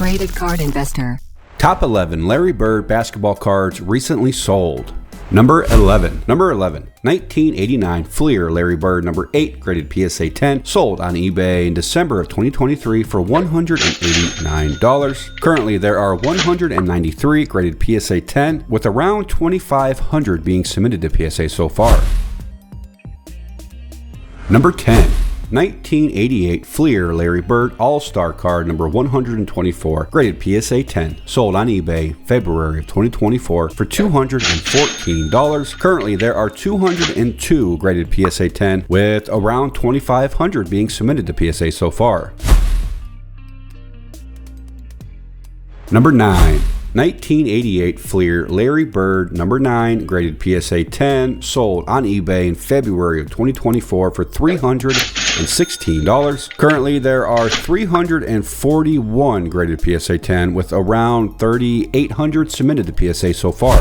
Graded card investor. Top 11 Larry Bird basketball cards recently sold. Number 11, 1989 Fleer Larry Bird number 8 graded PSA 10, sold on eBay in December of 2023 for $189. Currently, there are 193 graded PSA 10, with around 2,500 being submitted to PSA so far. Number 10, 1988 Fleer Larry Bird All-Star Card number 124, graded PSA 10, sold on eBay February of 2024 for $214. Currently, there are 202 graded PSA 10, with around 2,500 being submitted to PSA so far. Number 9, 1988 Fleer Larry Bird number 9 graded PSA 10, sold on eBay in February of 2024 for $316. Currently, there are 341 graded PSA 10, with around 3,800 submitted to PSA so far.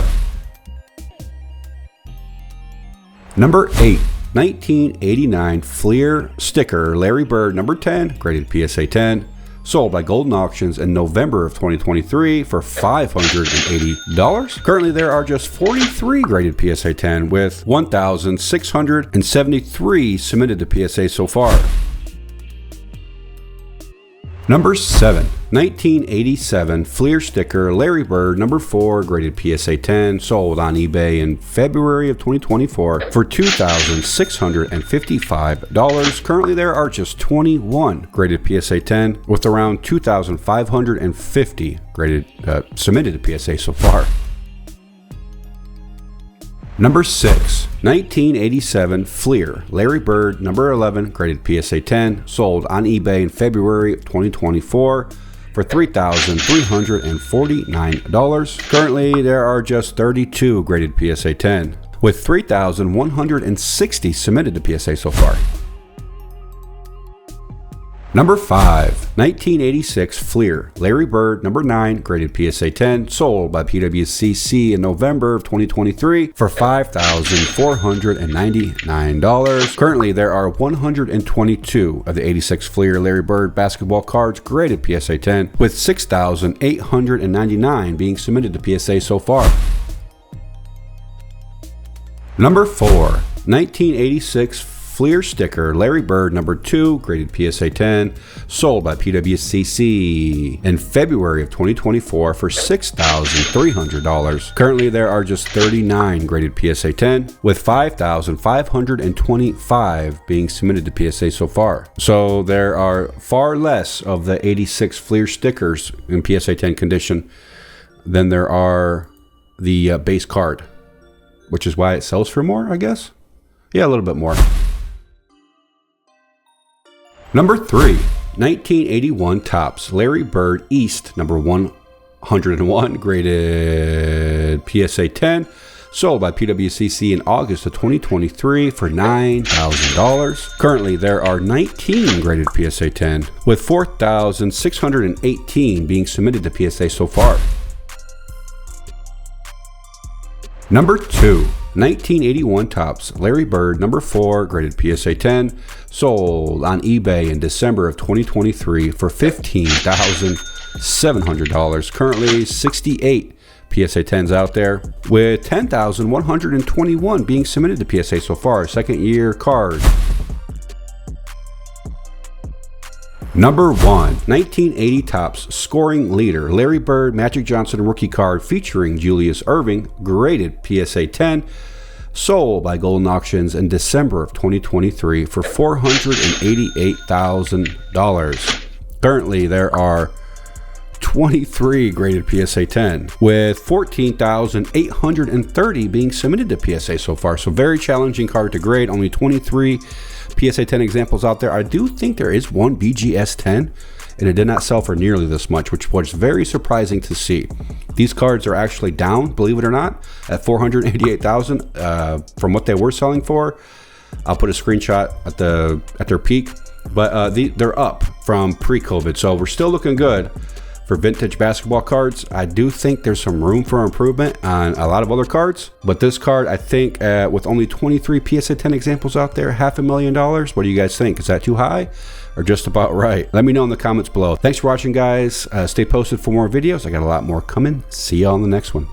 Number 8, 1989 Fleer Sticker Larry Bird number 10 graded PSA 10, sold by Golden Auctions in November of 2023 for $580. Currently, there are just 43 graded PSA 10, with 1,673 submitted to PSA so far. Number 7, 1987 Fleer Sticker Larry Bird number 4 graded PSA 10, sold on eBay in February of 2024 for $2,655. Currently, there are just 21 graded PSA 10, with around 2,550 graded submitted to PSA so far. Number 6, 1987 Fleer Larry Bird number 11 graded PSA 10, sold on eBay in February of 2024 for $3,349. Currently, there are just 32 graded PSA 10, with 3,160 submitted to PSA so far. Number 5, 1986 Fleer Larry Bird number 9 graded PSA 10, sold by PWCC in November of 2023 for $5,499. Currently, there are 122 of the 86 Fleer Larry Bird basketball cards graded PSA 10, with 6,899 being submitted to PSA so far. Number 4, 1986 Fleer Sticker Larry Bird number 2 graded PSA 10, sold by PWCC in February of 2024 for $6,300. Currently, there are just 39 graded PSA 10, with 5,525 being submitted to PSA so far. So there are far less of the 86 Fleer stickers in PSA 10 condition than there are the base card, which is why it sells for more, I guess. Yeah, a little bit more. Number 3, 1981 Topps Larry Bird East number 101 graded PSA 10, sold by PWCC in August of 2023 for $9,000. Currently, there are 19 graded PSA 10, with 4,618 being submitted to PSA so far. Number 2, 1981 Topps Larry Bird number 4 graded PSA 10, sold on eBay in December of 2023 for $15,700. Currently, 68 PSA 10s out there, with 10,121 being submitted to PSA so far. Second year card. Number 1, 1980 Topps Scoring Leader Larry Bird Magic Johnson rookie card featuring Julius Irving, graded PSA 10, sold by Golden Auctions in December of 2023 for $488,000. Currently, there are 23 graded PSA 10, with 14,830 being submitted to PSA so far. So very challenging card to grade. Only 23 PSA 10 examples out there. I do think there is one BGS 10, and it did not sell for nearly this much, which was very surprising to see. These cards are actually down, believe it or not, at $488,000 from what they were selling for. I'll put a screenshot at their peak, but they're up from pre-COVID, so we're still looking good for vintage basketball cards. I do think there's some room for improvement on a lot of other cards, but this card, I think with only 23 PSA 10 examples out there, $500,000. What do you guys think? Is that too high or just about right? Let me know in the comments below. Thanks for watching, guys. Stay posted for more videos. I got a lot more coming. See you on the next one.